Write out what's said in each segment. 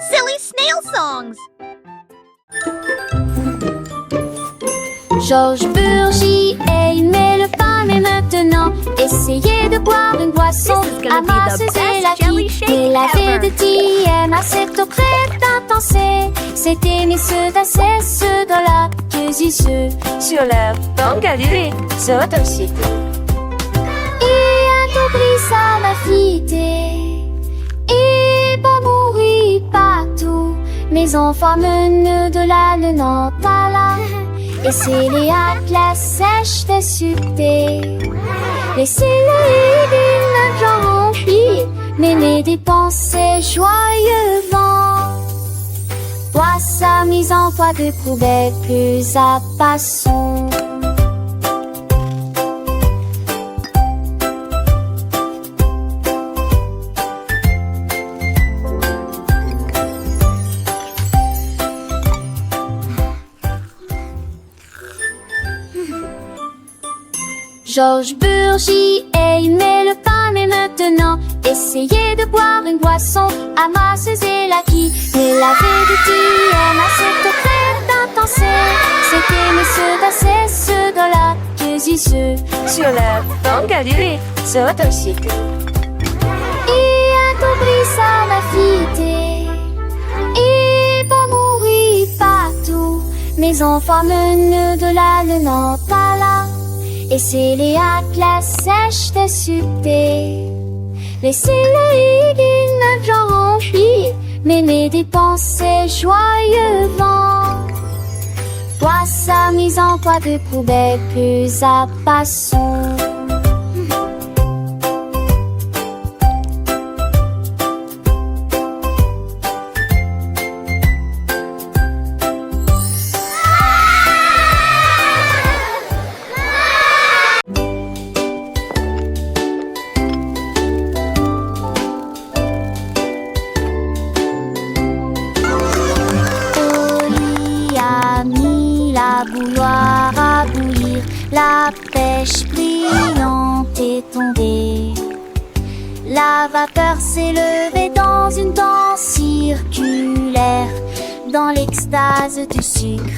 Silly snail songs. Georges Burgy aimait le pain, mais maintenant essayez de boire une boisson amasser la vie. Et la vie de TM à cette eau prête intense. C'est aimer ceux d'assez ceux dans la ceux sur leur bangalé, ceux aussi. Et un t'oublie ça ma fille et pas mourir partout. Mes enfants menent de la le nantala. Et c'est les atlas sèches de succès. Laissez-le d'une genre remplie, mêler des pensées joyeux vent. Toi sa mise en foi de poubelle plus à passons. Georges Burgy aimait le pain, mais maintenant essayez de boire une boisson amasser la qui. Mais la vie de TM à cette eau crête intense. C'était monsieur d'assez ceux dans la ceux sur leur bangalé, ceux aussi. Et un t'oublie ça ma fille et pas mourir partout. Mes enfants menent de la le nantala. Et c'est les atlas sèches de succès. Laissez-le d'une genre remplie, mêler des pensées joyeux vent. Toi sa mise en poids de poubelle plus à passons. Bouilloire à bouillir, la pêche brillante est tombée. La vapeur s'est levée dans une danse circulaire. Dans l'extase du sucre,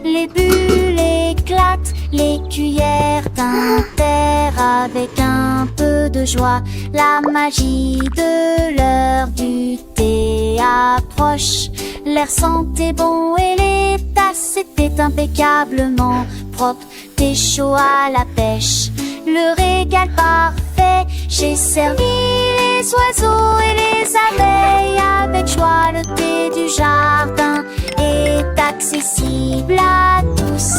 les bulles éclatent, les cuillères tintèrent avec un peu de joie. La magie de l'heure du thé approche. L'air sentait bon et les tasses étaient impeccablement propres. Thé chaud à la pêche, le régal parfait. J'ai servi les oiseaux et les abeilles avec joie. Le thé du jardin est accessible à tous.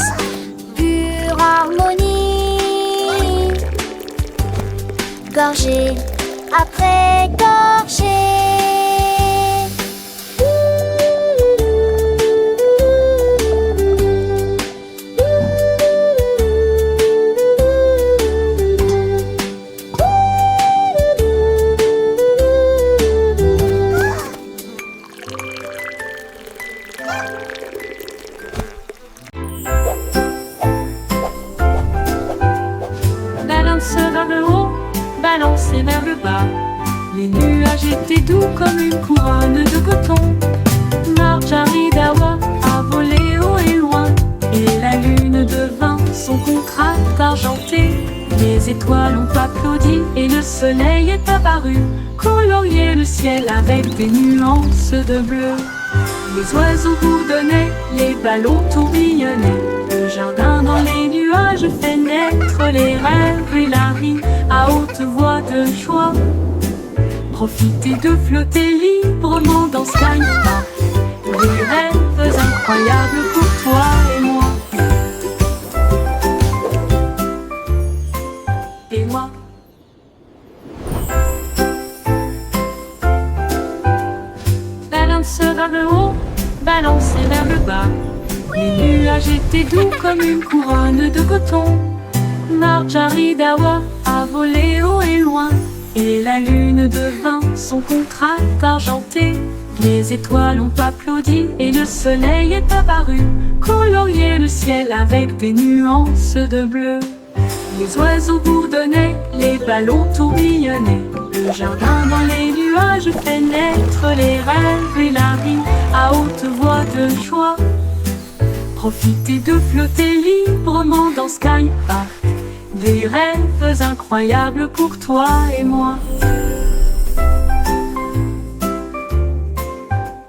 Pure harmonie, gorgée après gorgée. Balanceur vers le haut, balancé vers le bas. Les nuages étaient doux comme une couronne de coton. Marjorie Dawa a volé haut et loin, et la lune devint son contraste argenté. Les étoiles ont applaudi et le soleil est apparu, colorier le ciel avec des nuances de bleu. Les oiseaux bourdonnaient, les ballons tourbillonnaient. Le jardin dans les nuages fait naître les rêves et la rime à haute voix de joie. Profitez de flotter librement dans Sky Park. Des rêves incroyables pour toi et moi. Et moi. Balance vers le haut, balancé vers le bas. Les nuages étaient doux comme une couronne de coton. Marjorie Dawa a volé haut et loin, et la lune devint son contraste argenté. Les étoiles ont applaudi et le soleil est apparu, colorier le ciel avec des nuances de bleu. Les oiseaux bourdonnaient, les ballons tourbillonnaient. Le jardin dans les nuages nuages fait naître les rêves et la vie à haute voix de joie. Profitez de flotter librement dans Sky Park, des rêves incroyables pour toi et moi.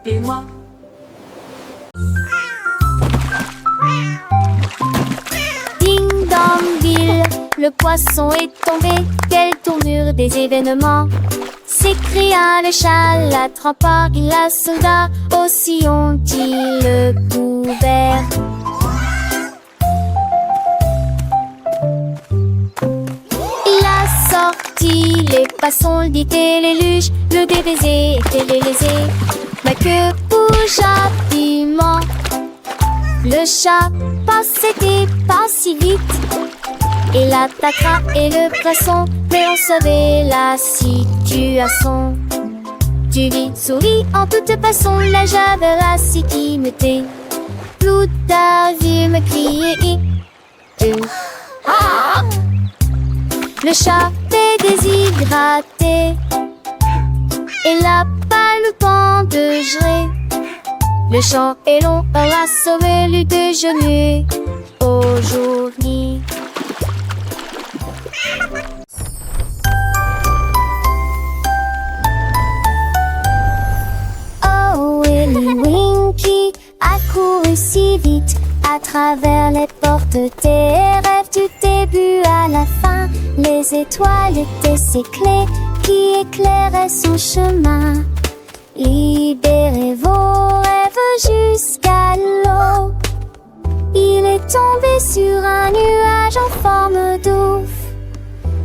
Et moi. Ding dong ville, le poisson est tombé. Quelle tournure des événements! S'écria le chat, l'attrapant la soldat. Aussi ont-ils le couvert. Il a sorti les poissons, le dit et les luges, le DBZ était lésé. Ma queue bougea piment. Le chat passait pas si vite. Il attaquera et le poisson, mais on savait la situation. Tu vis, souris en toute façon, la javéracité me tait. Tout a vu me crier. Le chat est déshydraté. Il a pas le temps de gérer. Le champ est long, on a sauvé le déjeuner aujourd'hui. Oh, Willy Winky a couru si vite à travers les portes des rêves du début à la fin. Les étoiles étaient ses clés qui éclairaient son chemin. Libérez vos rêves jusqu'à l'eau. Il est tombé sur un nuage en forme d'ouf.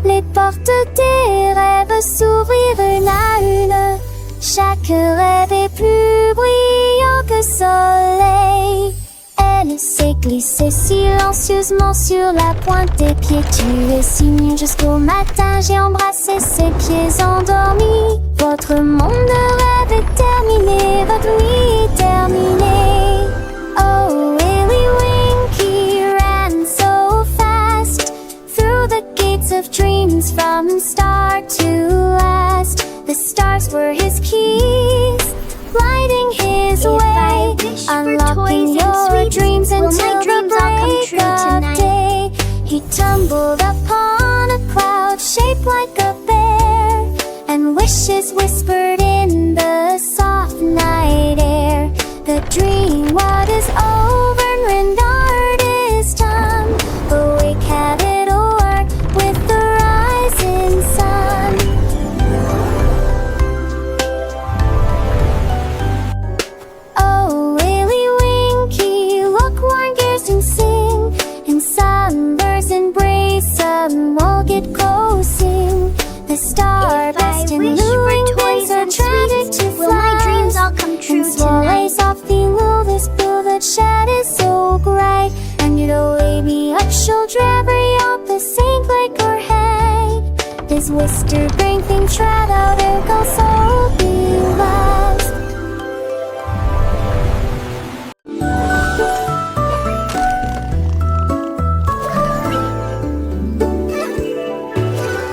Les portes des rêves s'ouvrirent une à une. Chaque rêve est plus brillant que soleil. Elle s'est glissée silencieusement sur la pointe des pieds. Tu es si mignon jusqu'au matin. J'ai embrassé ses pieds endormis. Votre monde de rêve est terminé. Votre nuit est terminée. Oh, Willy Winky ran so fast through the gates of dreams from start to last. The stars were his keys, lighting his way, unlocking your dreams until the break of day. He tumbled upon a cloud shaped like a bear, and wishes whispered in the soft night air. The dream what is over and rendered is done. Awake, have it o'er with the rising sun. Oh, Willy Winky, look, warm gears and sing. In sunbursts embrace, some will get coasting. The star-burst and luring wings are tragic to fly. Will my dreams all come true And swallows tonight? softly move this blue that shed is so bright. And you'll lay me up, she'll drag her up the sink like her head. This whisper bring things right out, it goes so be lost.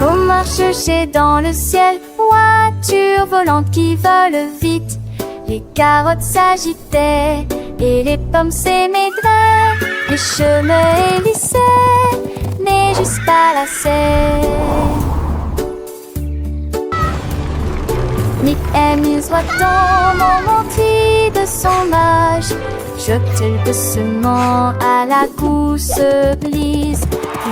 On marche chercher dans le ciel, voiture volante qui vole vite. Les carottes s'agitaient et les pommes s'émaidraient. Les chemins hélissaient, mais juste pas la serre. Nick amuse dans mon mentis de son âge. Jette-t-il doucement à la course glisse.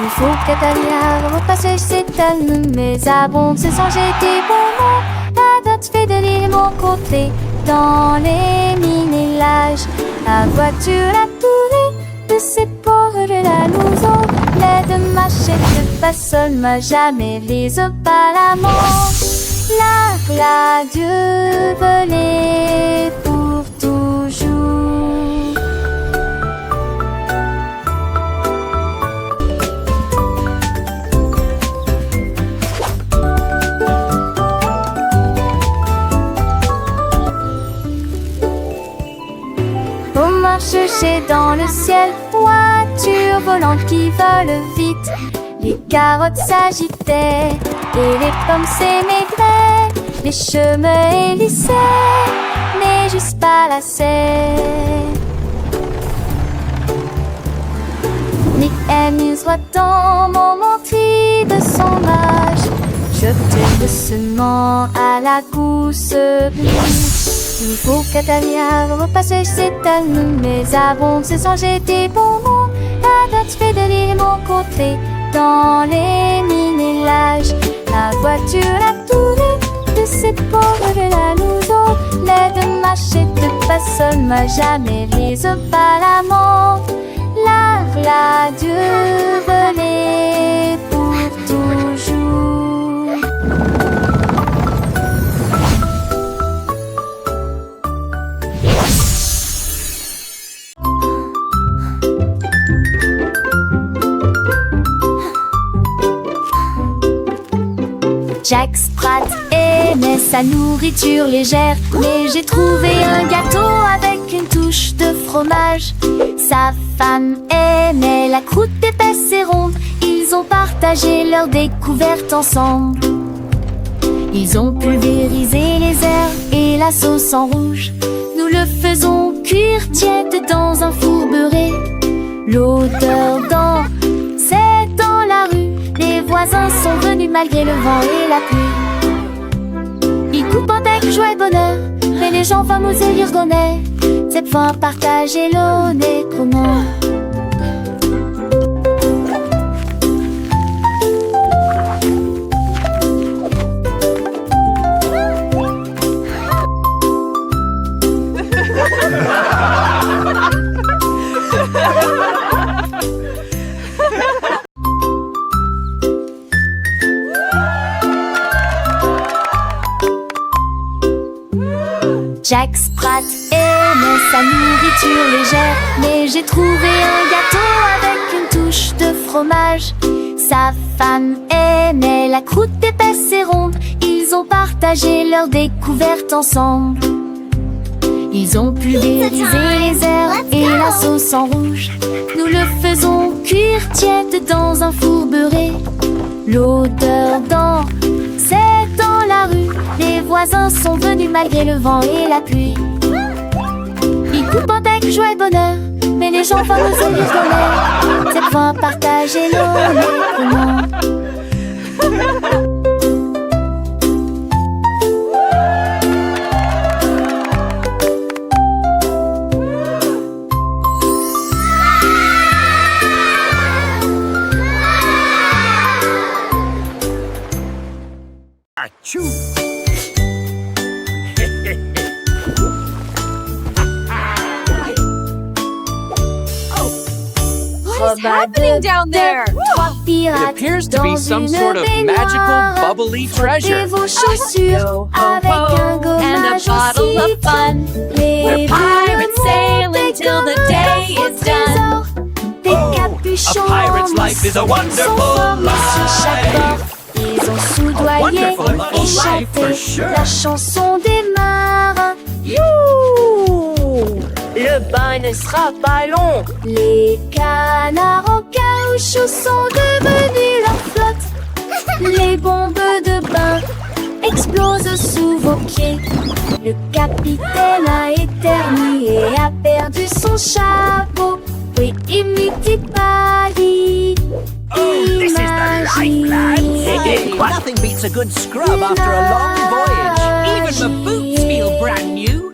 Il faut qu'Atalia repasse ses termes, mais abonde ce sont jetés bonbons. La dot fait de l'île mon côté, dans les mini-lages. La voiture, la poulet, de ses pauvres de la louson. L'aide machette de façon m'a jamais lise pas la mort. La Dieu volait pour toujours. On marche chercher dans le ciel, voiture volante qui vole vite. Les carottes s'agitaient et les pommes s'émaidraient. Les les chemins et lycées, mais juste pas la scène. Nick amuse dans mon menterie de son âge. J'obtiens doucement à la gousse bleue. Il faut qu'Atania repasse cette année. Mais avant ce sang j'étais bon monde. La date fait de l'île rencontrée dans les mini-lages. La voiture a tourné de cette pauvre de la Louzo. Les deux marchés de personne m'a jamais mise par la mort. La v'là Dieu venait pour toujours. Jack Sprat aimait sa nourriture légère, mais j'ai trouvé un gâteau avec une touche de fromage. Sa femme aimait la croûte épaisse et ronde. Ils ont partagé leur découverte ensemble. Ils ont pulvérisé les herbes et la sauce en rouge. Nous le faisons cuire tiède dans un four beurré. L'odeur d'or, c'est dans la rue. Les voisins sont venus malgré le vent et la pluie. Ils coupent avec joie et bonheur, mais les gens fameux et l'irgonais. Cette fois partagez l'honnête comment. Jack Sprat aimait sa nourriture légère, mais j'ai trouvé un gâteau avec une touche de fromage. Sa femme aimait la croûte épaisse et ronde. Ils ont partagé leur découverte ensemble. Ils ont pulvérisé les herbes et la sauce en rouge. Nous le faisons cuire tiède dans un four beurré. L'odeur d'or, c'est dans la rue. Les voisins sont venus malgré le vent et la pluie. Ils coupent avec joie et bonheur, mais les gens fameux et l'irgonais. Cette fois partagez l'honnêtement. Achoo! What's happening down there? It appears to be some sort of magical, bubbly treasure. Vos chaussures avec un gommage aussi fun. We're pirates sailing till the day is done. Des capuchons A pirate's life is a wonderful life. Ils ont soudoyé Wonderful et chanté life for sure. la chanson des marins. Le bain ne sera pas long. Les canards en caoutchouc sont devenus leur flotte. Les bombes de bain explosent sous vos pieds. Le capitaine a éternué et a perdu son chapeau. Oui, imite Paris. This is the life, lads. Nothing beats a good scrub after a long voyage. Even my boots feel brand new.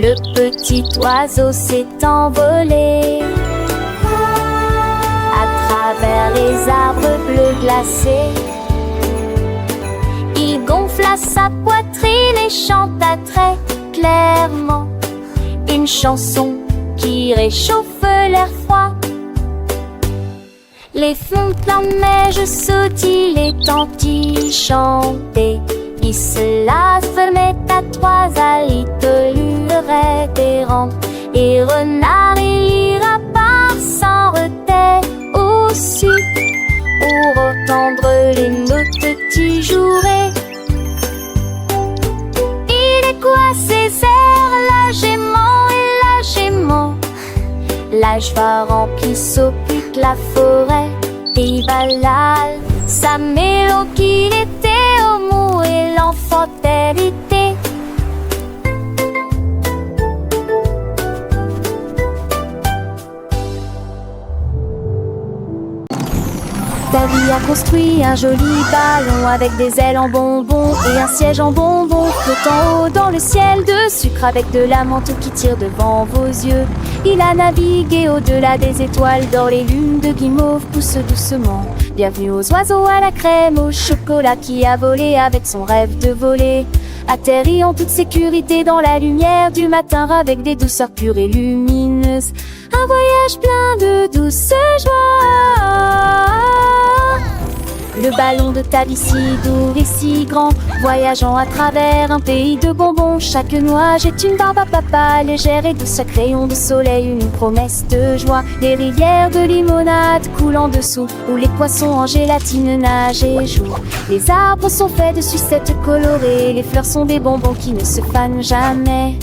Le petit oiseau s'est envolé à travers les arbres bleus glacés. Il gonfla sa poitrine et chanta très clairement une chanson qui réchauffe l'air froid. Les fontaines neiges sautillent, les tantilles chantaient. Il se la fermait à trois alitelures révérentes. Et renard et lapin s'en retaient aussi pour entendre les notes petits jouets. Il est quoi ces airs, la gémant et la gémant? l'emballage va remplir s'occupe la forêt. Et balal, sa mélodie qu'il était au mot et l'enfant elle était. Davy a construit un joli ballon avec des ailes en bonbons et un siège en bonbons flottant haut dans le ciel de sucre avec de la menthe qui tire devant vos yeux. Il a navigué au-delà des étoiles d'or, les lunes de guimauve poussent doucement. Bienvenue aux oiseaux à la crème, au chocolat qui a volé avec son rêve de voler. Atterri en toute sécurité dans la lumière du matin avec des douceurs pures et lumineuses. Un voyage plein de douce joie. Le ballon de Davy si doux et si grand, voyageant à travers un pays de bonbons. Chaque nuage est une barbe à papa, légère et douce, chaque rayon de soleil une promesse de joie. Des rivières de limonade coulent en dessous, où les poissons en gélatine nagent et jouent. Les arbres sont faits de sucettes colorées, les fleurs sont des bonbons qui ne se fanent jamais.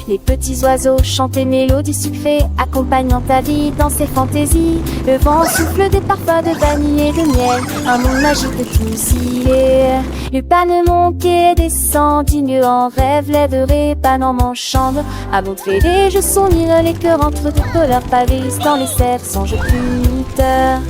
Les petits oiseaux chantent des mélodies sucrées, accompagnant ta vie dans ses fantaisies. Le vent souffle des parfums de vanille et de miel, un monde magique de tous y est. Le panneau monte et descend, digne en rêve, lèverait panneau en chambre. À montrer les jeux s'unir, les cœurs entre de couleurs pavés dans les cerfs sans jeu puniteur.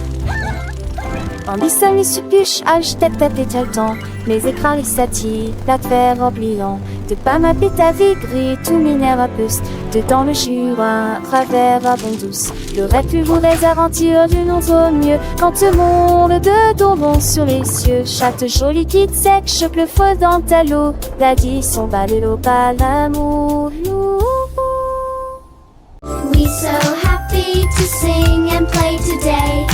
Ambition les suppuches, tête et le temps. Les écrans, les satis, la terre oubliant. De pas m'appeler ta vie gris, tout minère à puce. Dedans le jura, travers à bon douce. Le rêve plus vous aventure du non au mieux. Quand le monde de tombons sur les cieux. Chatte jolie quitte sec, choque le feu dans ta l'eau. Daddy son bas de l'eau, pas l'amour. We so happy to sing and play today.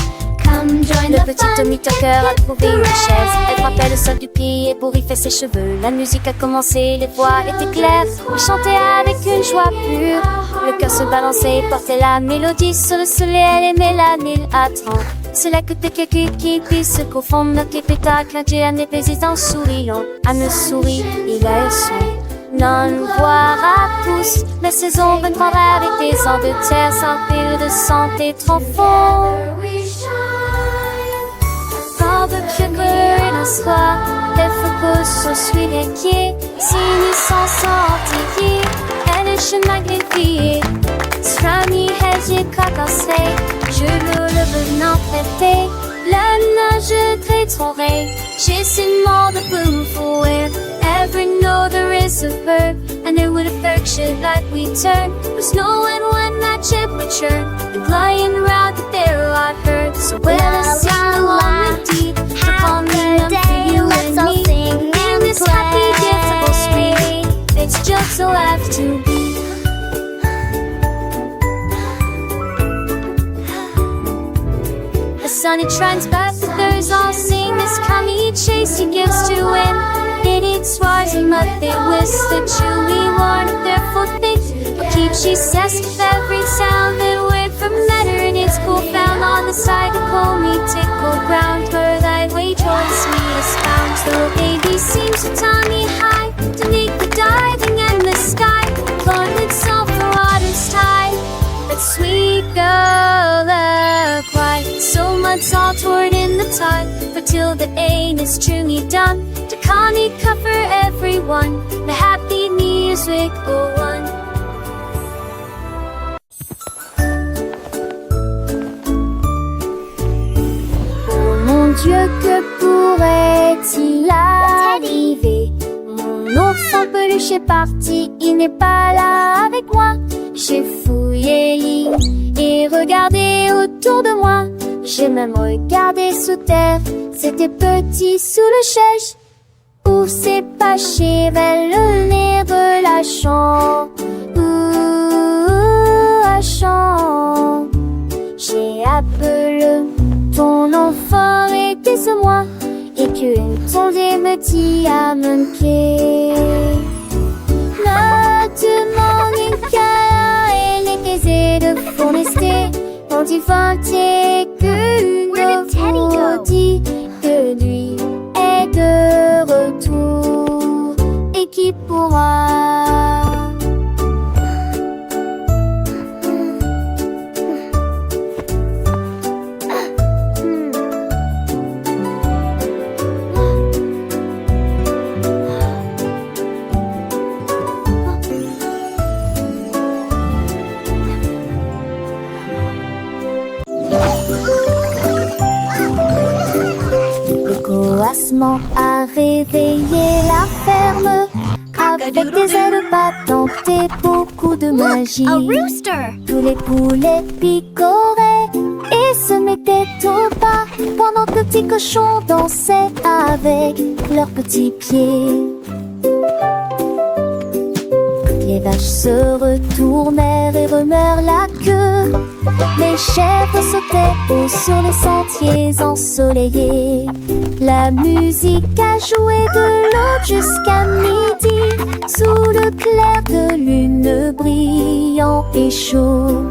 Come join Le the petit fun. Tommy Tucker a trouvé une chaise. Elle frappait le sol du pied pour y faire ses cheveux. La musique a commencé, les voix étaient claires. On chantait avec une joie pure. Le cœur se balançait et portait la mélodie sur le soleil. Elle aimait la mille attend. C'est là que t'es quelqu'un qui puisse se confondre. Notre spectacle, Dieu a mes paisibles en souriant. Elle me sourit, il a le son. Non, nous voir à tous. La saison viendra avec des ans de terre sans pile de santé trop fort. Dans le cœur et le soir, elle faut qu'on suit les pieds. Si nous sommes sortis, elle est chemin magnifié. Strami, j'ai cacassé, je le venant prêter. La nage très j'ai seulement de boom for it. Every know there is a verb, and there would affection like we turn. Was knowing when that ship would churn, and flying around the there I heard. So well, let's sing along with deep. Happy day, let's all sing and this happy play. difficult street. It's just so have to be. The sun it shines back, the birds all sing. This coming chase he gives to win. It eats rising, but they whisk the chewy one of their foot things. But keep she says with every sound that word from letter and it's cool found on the side of call me tickle ground. Where thy way choice me is found. So baby seems to tie me high to make the diving in the sky. Lord itself the water's tide. But sweet girl, cry. So much all toward in the tide. For till the aim is truly done. To Connie cover everyone. The happy music go on. Oh mon Dieu, que pourrait-il arriver? Mon ours en peluche est parti, il n'est pas là avec moi. J'ai fouillé et regardé autour de moi. J'ai même regardé sous terre, c'était petit sous le chèche. Où s'est caché vers le nez de la chambre. La chambre. J'ai appelé ton enfant était ce moi. Et qu'une tondée me dit à manquer. La demande une câlin et les baisers de forester. On dit vanter qu'une vous dit que lui est de retour. Et celui qui pourra. Le coassement a réveillé la ferme avec des ailes battantes et beaucoup de magie. Tous les poulets picoraient et se mettaient au pas pendant que le petit cochon dansait avec leurs petits pieds. Les vaches se retournèrent et remuèrent la queue. Les chèvres sautaient haut sur les sentiers ensoleillés. La musique a joué de l'aube jusqu'à midi, sous le clair de lune brillant et chaud.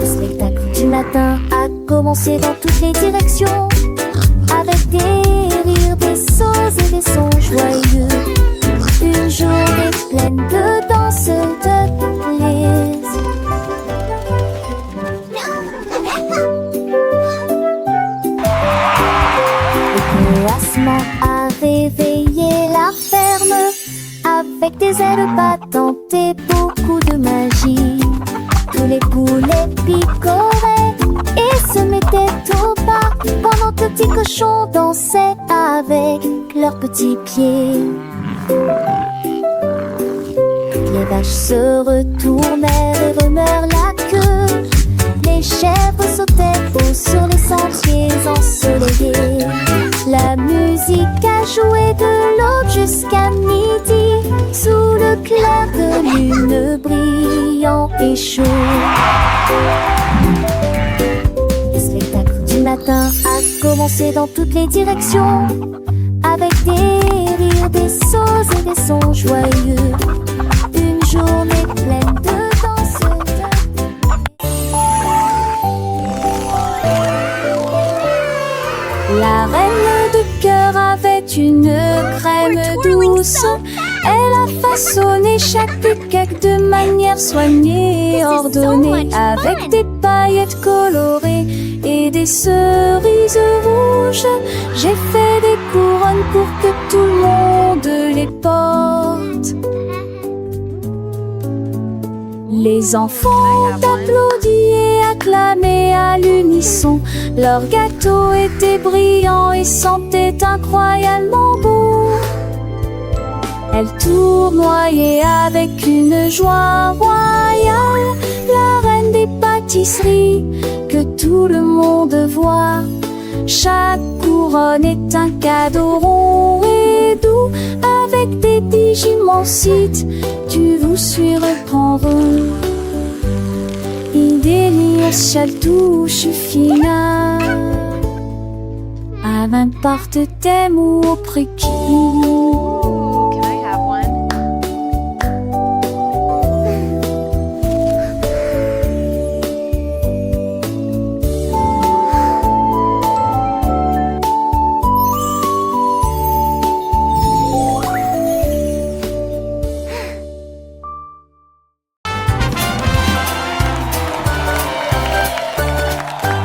Le spectacle du matin a commencé dans toutes les directions, avec des rires, des sauts et des sons joyeux. Une journée pleine de danse, de plaisir. Le coassement a réveillé la ferme avec des ailes battantes et beaucoup de magie. Tous les poulets picoraient et se mettaient au pas pendant que le petit cochon dansait avec leurs petits pieds. Les vaches se retournèrent et remuèrent la queue. Les chèvres sautaient haut sur les sentiers ensoleillés. La musique a joué de l'aube jusqu'à midi, sous le clair de lune brillant et chaud. Le spectacle du matin a commencé dans toutes les directions, avec des rires, des sauts et des sons joyeux. Une journée pleine de danse, La reine de cœur avait une crème douce. Elle a façonné chaque cake de manière soignée et ordonnée, avec des paillettes colorées et des cerises rouges. J'ai fait des couronnes pour que tout le monde les porte. Les enfants applaudissaient et acclamaient à l'unisson. Leur gâteau était brillant et sentait incroyablement bon. Elle tournoyait avec une joie royale, la reine des pâtisseries que tout le monde voit. Chaque couronne est un cadeau rond et doux, avec des digimonsites tu vous surprendre. Il délire la touche fina, à n'importe thème ou au précis. Can I have one?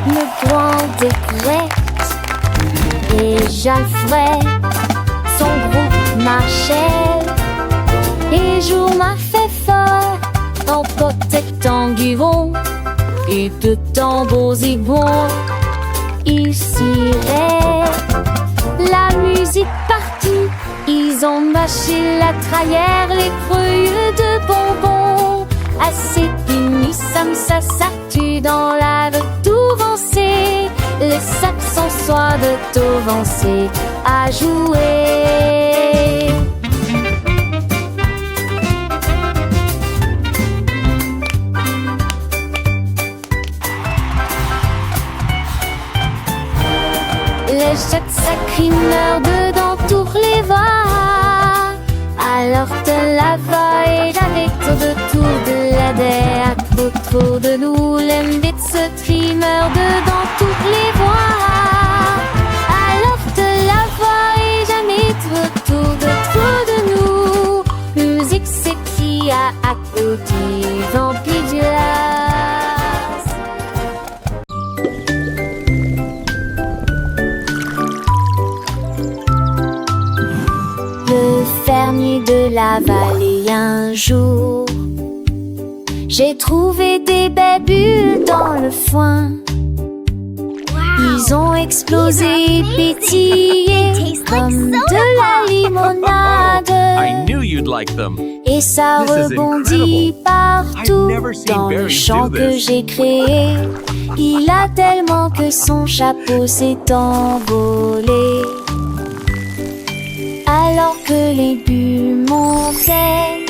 Le grand découverte déjà le frais, son groupe marchait et jour m'a fait fort en potet enguivon et de tambours et bons. Ils ciraient, la musique partie, ils ont mâché la trahère, les feuilles de bonbons. Assez fini, ça s'artue dans la Touvancé. Les saxons soient de Touvancé à jouer. Les jets sacrimeurs dedans tous les va. Alors te la va et avec autour de la der, autour de nous, l'embête ce trimeur dedans toutes les voies. Alors te la va et jamais autour applaudit rempli de glace. Le fermier de la vallée un jour, j'ai trouvé des belles bulles dans le foin. Ils ont explosé, pétillé comme de la limonade. I knew you'd like them. Et ça This is rebondit incredible. partout I've never seen dans le berries champ do que this. j'ai créé. Il a tellement que son chapeau s'est envolé. Alors que les bulles montaient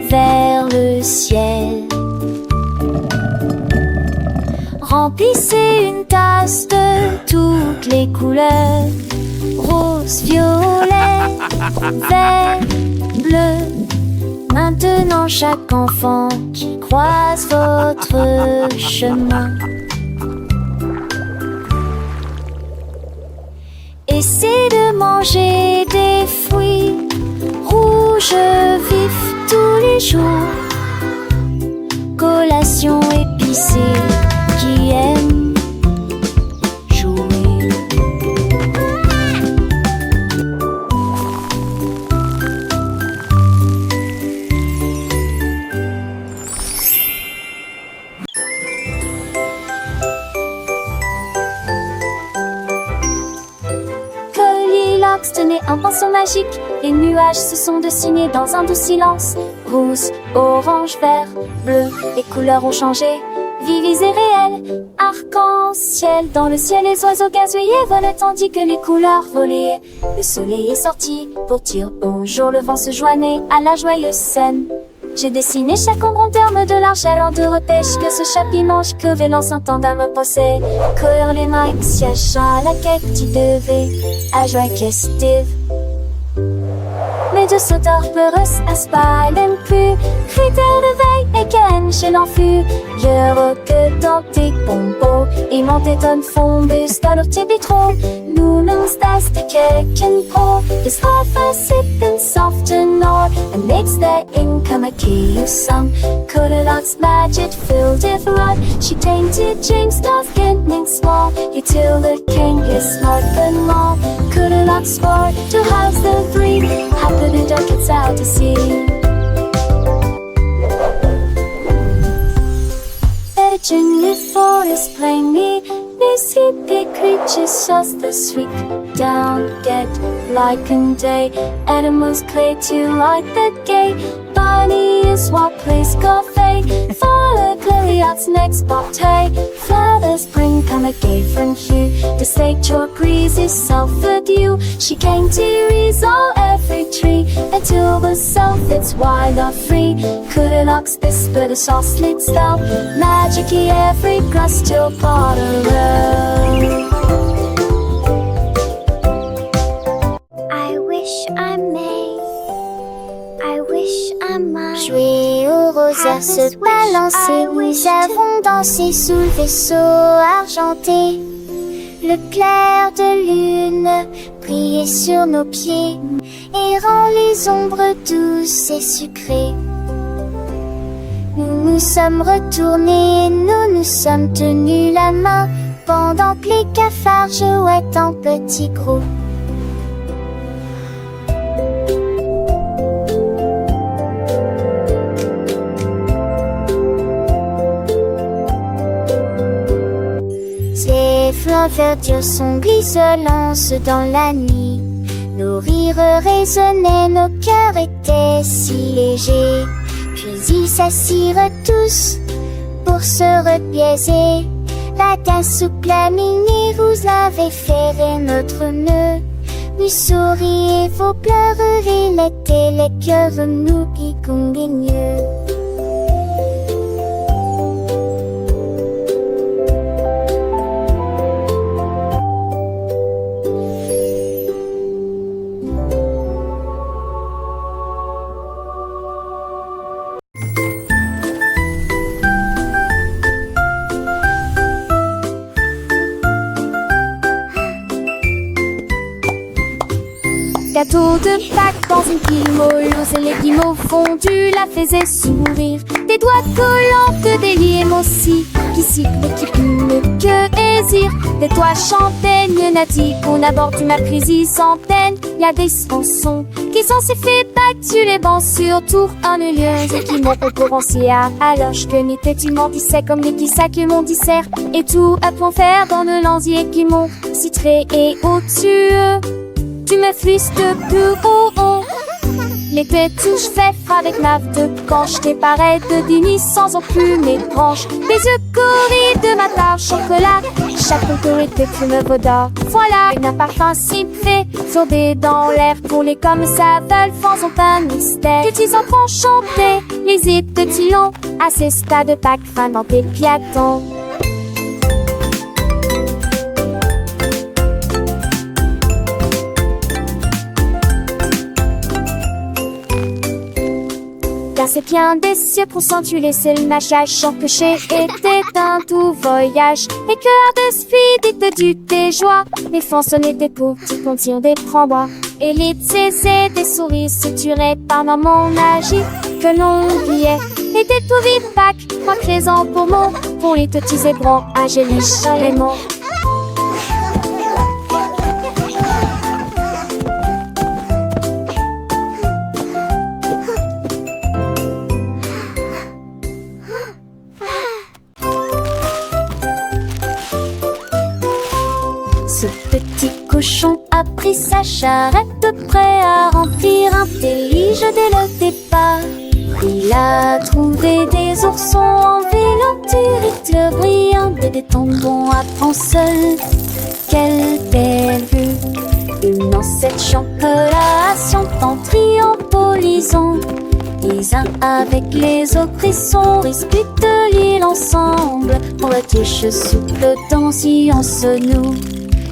vers le ciel, remplissez une tasse de toutes les couleurs: rose, violet, vert, bleu. Maintenant chaque enfant qui croise votre chemin essaie de manger des fruits rouges vifs tous les jours. Collation épicée qui aime jouer. Goldilocks tenait un pinceau magique. Les nuages se sont dessinés dans un doux silence. Rose, orange, vert, bleu, les couleurs ont changé. Vives et réelles, arc-en-ciel. Dans le ciel, les oiseaux gazouillaient volaient tandis que les couleurs volaient. Le soleil est sorti pour dire bonjour. Le vent se joignait à la joyeuse scène. J'ai dessiné chaque ombre en termes de l'argent de repêche. Que ce chapimange que vélant s'entendant me possède. Courir les mains, siège à la quête, tu devais à joie festive. Mais de sauteurs peureux à spalen plus. Critères de veille et ken chez l'enfus. Heureux que dans tes pompos. Et mon téton fombus dans leur tibitron. Nous l'enstas de keken pro. The starfire sipping soft and nor. And makes their income a key of some. Goldilocks magic filled with rod. She tainted James Star's getting small. You till the king is smart and more. Goldilocks swore to house the three. Happy the duck gets out to sea. Legend the forest plainly. These hippie creatures just the sweet down get like a day. Animals clay to light the gay. Bunny is what plays cafe. For the Goldilocks next bouquet. Flowers bring come a gay from hue. The sage or breeze is self-adieu. She came to resolve every tree until the self it's wild or free. Goldilocks whisper the soft slit spell. Magic-y every grass till bottom. I wish I may. I wish I might. Jouer aux roseurs, se balancer, nous avons dansé sous le vaisseau argenté. Le clair de lune brillait sur nos pieds et rend les ombres douces et sucrées. Nous nous sommes retournés, nous nous sommes tenus la main pendant que les cafards jouaient en petits groupes. Les flancs verdures sont grisonnants dans la nuit. Nos rires résonnaient, nos cœurs étaient si légers. Puis ils s'assirent tous pour se repiaiser. La tasse souple à mini vous avait ferré notre nœud. Nous souriez, vos pleurs relaient les cœurs nous qui conguigneux. Gâteau de Pâques dans voisine qui molose et les guimauves fondus la faisaient sourire. Des doigts collants que des limes aussi, qui sifflent et qui puent que hésire. Des toits champêtres, nati qu'on aborde ma prise centaine. Y a des chansons qui sont si fait battus les bancs sur tour ennuyeuses et qui m'ont concurrencé alors que n'était tu m'en disais comme les qui que mon dissert et tout à point faire dans le lanzier qui m'ont citré et au-dessus. Tu me fusses de plus haut. L'été touche fait avec ma de quand j'étais pareil de dîner sans en plus mes branches. Les yeux corris de ma tarte chocolat, chaque contour était plume vaudor. Voilà, un parfum si fait sauter dans l'air pour les comme ça veulent, faisons un mystère. Que tu en prends chanter les hits de Tillon à ces stades de Pâques fin dans tes piatons. Car c'est bien des cieux pour s'en-tu laisser le mâchage sans que j'ai été un tout voyage. Et cœur de speed du tes joies, les façonnés des petits contins des frambois. Et les tsés des souris suturées par mon agi que l'on oubliait. Et des tout vives Pâques, moi présent pour mon, pour les petits ébrons, angéliques et mon. Ce petit cochon a pris sa charrette prêt à remplir un délige dès le départ. Il a trouvé des oursons en vélonturique brillant et des tendons à prendre seul. Quelle belle vue! Une ancêtre chancelation en triompholisant. Les uns avec les autres ils sont disputent l'île ensemble. Pour la touche souple si on se noue.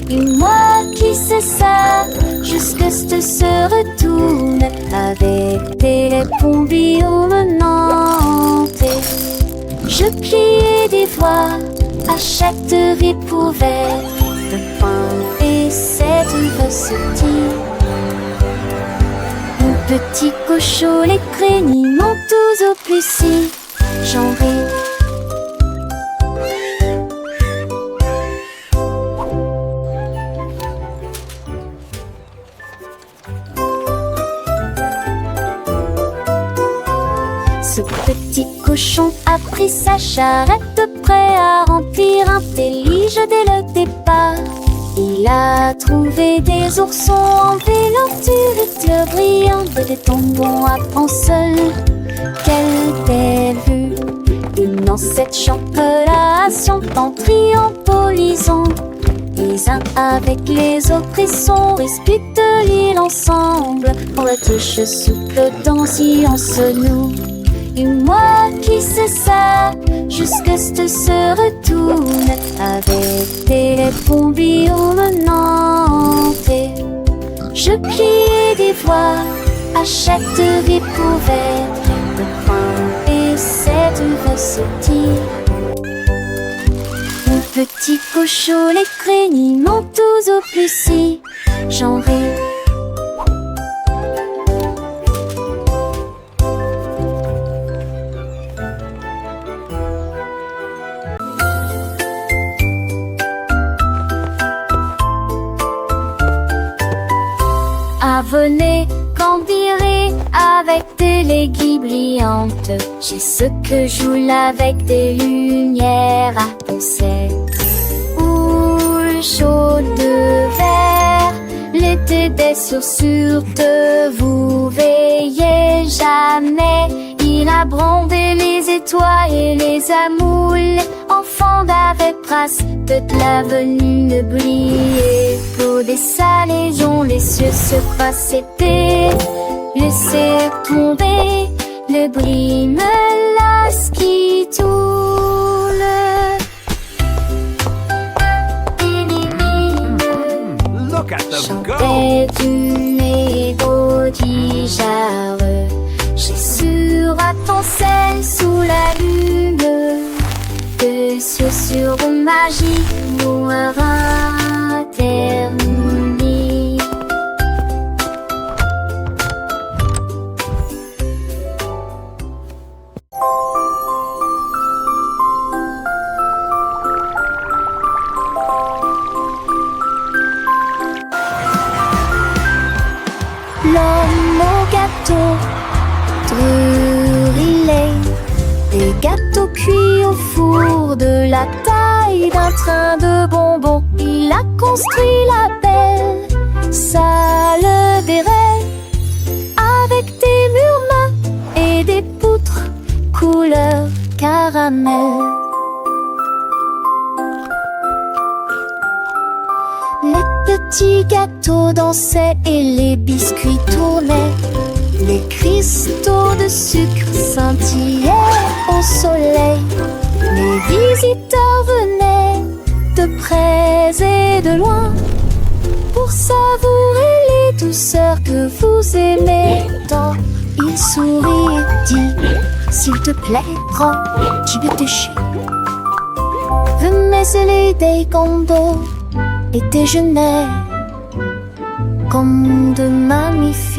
Et moi qui sais ça, jusque ce se retourne avec des pompiers menantes. Je plie des voix à chaque ripouvert de pain et cette recettie. Mon petit cochon, les crénis montent tous au plus si j'en ris. Ce petit cochon a pris sa charrette prêt à remplir un délige dès le départ. Il a trouvé des oursons en vélonturique brillant et des tendons à prendre seul. Quelle belle vue! Une ancêtre chancelation en triompholisant. Les uns avec les autres ils sont disputent l'île ensemble. Pour la touche souple si on se noue. Et moi qui sais ça, jusque ce se retourne avec des pompiers menantes. Je plie des voix à chaque ripouvert de pain et cette recettie. Mon petit cochon, les crénis montent tous au plus si j'en ris. Venez, grandirez avec des léguilles brillantes. J'ai ce que joue avec des lumières à penser. Houle chaude de verre, l'été des chaussures de vous veillez jamais. Il a brandé les étoiles et les amoules, enfants d'avec trace de l'avenue briller. Pour des salles dont les cieux se croisent, c'était laisser tomber le bris me lasse qui tourne. Look at them go! Chantait une égodigeare. J'ai sur à ton sel sous la lune. Que sur magie nous terminé. gâteaux cuits au four de la taille d'un train de bonbons. Il a construit la belle salle des rêves avec des murs mat et des poutres couleur caramel. Les petits gâteaux dansaient et les biscuits tournaient. Les cristaux de sucre scintillaient au soleil. Les visiteurs venaient de près et de loin pour savourer les douceurs que vous aimez tant. Il sourit et dit: s'il te plaît, prends du déchet. Venez des condos et déjeuner comme de magnifiques